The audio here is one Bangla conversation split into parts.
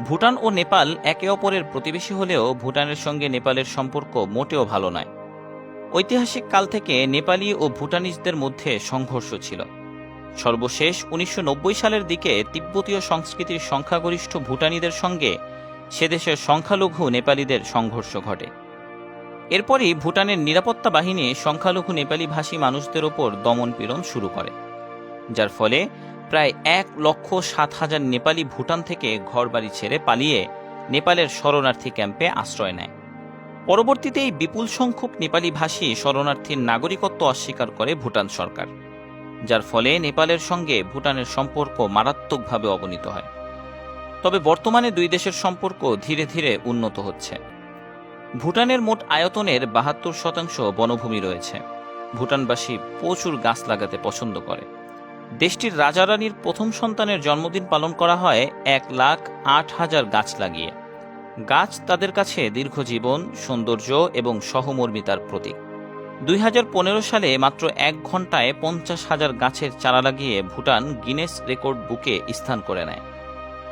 ভুটান ও নেপাল একে অপরের প্রতিবেশী হলেও ভুটানের সঙ্গে নেপালের সম্পর্ক মোটেও ভালো নয়। ঐতিহাসিক কাল থেকে নেপালি ও ভুটানিজদের মধ্যে সংঘর্ষ ছিল। সর্বশেষ ১৯৯০ সালের দিকে তিব্বতীয় সংস্কৃতির সংখ্যাগরিষ্ঠ ভুটানিদের সঙ্গে সেদেশের সংখ্যালঘু নেপালিদের সংঘর্ষ ঘটে। এরপরই ভুটানের নিরাপত্তা বাহিনী সংখ্যালঘু নেপালি ভাষী মানুষদের ওপর দমনপীড়ন শুরু করে, যার ফলে প্রায় ১,৭,০০০ নেপালি ভুটান থেকে ঘরবাড়ি ছেড়ে পালিয়ে নেপালের শরণার্থী ক্যাম্পে আশ্রয় নেয়। পরবর্তীতে এই বিপুল সংখ্যক নেপালি ভাষী শরণার্থীর নাগরিকত্ব অস্বীকার করে ভুটান সরকার, যার ফলে নেপালের সঙ্গে ভুটানের সম্পর্ক মারাত্মকভাবে অবনীত হয়। তবে বর্তমানে দুই দেশের সম্পর্ক ধীরে ধীরে উন্নত হচ্ছে। ভুটানের মোট আয়তনের ৭২% বনভূমি রয়েছে। ভুটানবাসী প্রচুর গাছ লাগাতে পছন্দ করে। দেশটির রাজা রানীর প্রথম সন্তানের জন্মদিন পালন করা হয় ১,০৮,০০০ গাছ লাগিয়ে। গাছ তাদের কাছে দীর্ঘজীবন, সৌন্দর্য এবং সহমর্মিতার প্রতীক। ২০১৫ সালে মাত্র ১ ঘন্টায় ৫০,০০০ গাছের চারা লাগিয়ে ভুটান গিনেস রেকর্ড বুকে স্থান করে নেয়।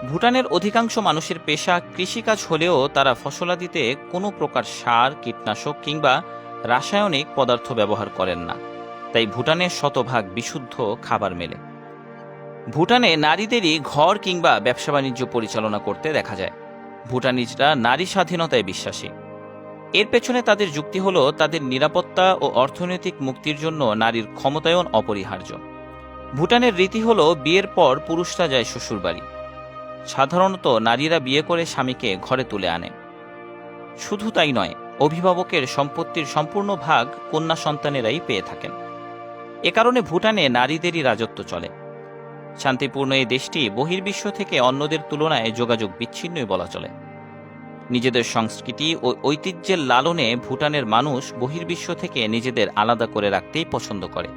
ভুটানের অধিকাংশ মানুষের পেশা কৃষিকাজ হলেও তারা ফসলাদিতে কোনো প্রকার সার, কীটনাশক কিংবা রাসায়নিক পদার্থ ব্যবহার করেন না, তাই ভুটানে শতভাগ বিশুদ্ধ খাবার মেলে। ভুটানে নারীদেরই ঘর কিংবা ব্যবসা বাণিজ্য পরিচালনা করতে দেখা যায়। ভুটানিজরা নারী স্বাধীনতায় বিশ্বাসী। এর পেছনে তাদের যুক্তি হল তাদের নিরাপত্তা ও অর্থনৈতিক মুক্তির জন্য নারীর ক্ষমতায়ন অপরিহার্য। ভুটানের রীতি হল বিয়ের পর পুরুষরা যায় শ্বশুরবাড়ি। সাধারণত নারীরা বিয়ে করে স্বামীকে ঘরে তুলে আনে। শুধু তাই নয়, অভিভাবকের সম্পত্তির সম্পূর্ণ ভাগ কন্যা সন্তানেরাই পেয়ে থাকেন। এ কারণে ভুটানে নারীদেরই রাজত্ব চলে। শান্তিপূর্ণ এই দেশটি বহির্বিশ্ব থেকে অন্যদের তুলনায় যোগাযোগ বিচ্ছিন্নই বলা চলে। নিজেদের সংস্কৃতি ও ঐতিহ্যের লালনে ভুটানের মানুষ বহির্বিশ্ব থেকে নিজেদের আলাদা করে রাখতেই পছন্দ করে।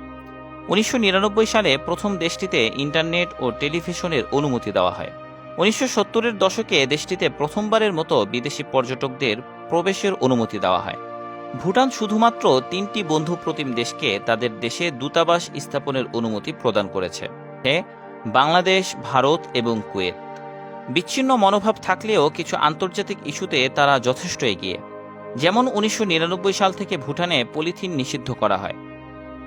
১৯৯৯ সালে প্রথম দেশটিতে ইন্টারনেট ও টেলিভিশনের অনুমতি দেওয়া হয়। ১৯৭০-এর দশকে দেশটিতে প্রথমবারের মতো বিদেশি পর্যটকদের প্রবেশের অনুমতি দেওয়া হয়। ভুটান শুধুমাত্র ৩টি বন্ধুপ্রতিম দেশকে তাদের দেশে দূতাবাস স্থাপনের অনুমতি প্রদান করেছে: বাংলাদেশ, ভারত এবং কুয়েত। বিচ্ছিন্ন মনোভাব থাকলেও কিছু আন্তর্জাতিক ইস্যুতে তারা যথেষ্ট এগিয়ে। যেমন ১৯৯৯ সাল থেকে ভুটানে পলিথিন নিষিদ্ধ করা হয়।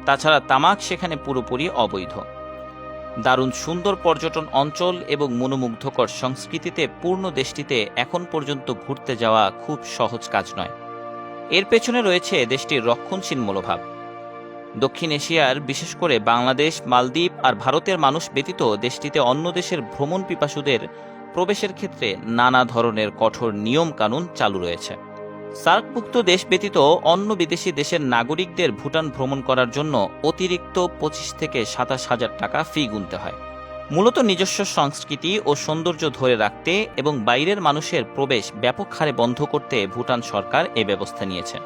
তাছাড়া তামাক সেখানে পুরোপুরি অবৈধ। দারুণ সুন্দর পর্যটন অঞ্চল এবং মনোমুগ্ধকর সংস্কৃতিতে পূর্ণ দেশটিতে এখন পর্যন্ত ঘুরতে যাওয়া খুব সহজ কাজ নয়। এর পেছনে রয়েছে দেশটির রক্ষণশীল মনোভাব। দক্ষিণ এশিয়ার, বিশেষ করে বাংলাদেশ, মালদ্বীপ আর ভারতের মানুষ ব্যতীত দেশটিতে অন্য দেশের ভ্রমণ পিপাসুদের প্রবেশের ক্ষেত্রে নানা ধরনের কঠোর নিয়ম কানুন চালু রয়েছে। সার্কভুক্ত দেশ ব্যতীত অন্য বিদেশি দেশের নাগরিকদের ভুটান ভ্রমণ করার জন্য অতিরিক্ত ২৫ থেকে ২৭,০০০ টাকা ফি গুনতে হয়, মূলত নিজস্ব সংস্কৃতি ও সৌন্দর্য ধরে রাখতে এবং বাইরের মানুষের প্রবেশ ব্যাপক হারে বন্ধ করতে ভুটান সরকার এ ব্যবস্থা নিয়েছে।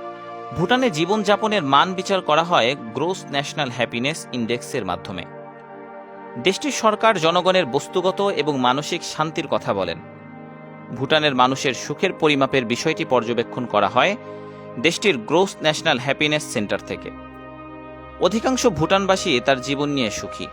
ভুটানে জীবনযাপনের মান বিচার করা হয় গ্রোস ন্যাশনাল হ্যাপিনেস ইন্ডেক্সের মাধ্যমে। দেশটির সরকার জনগণের বস্তুগত এবং মানসিক শান্তির কথা বলেন। ভুটানের মানুষের সুখের পরিমাপের বিষয়টি পর্যবেক্ষণ করা হয় দেশটির গ্রোস ন্যাশনাল হ্যাপিনেস সেন্টার থেকে। অধিকাংশ ভুটানবাসী তার জীবন নিয়ে সুখী।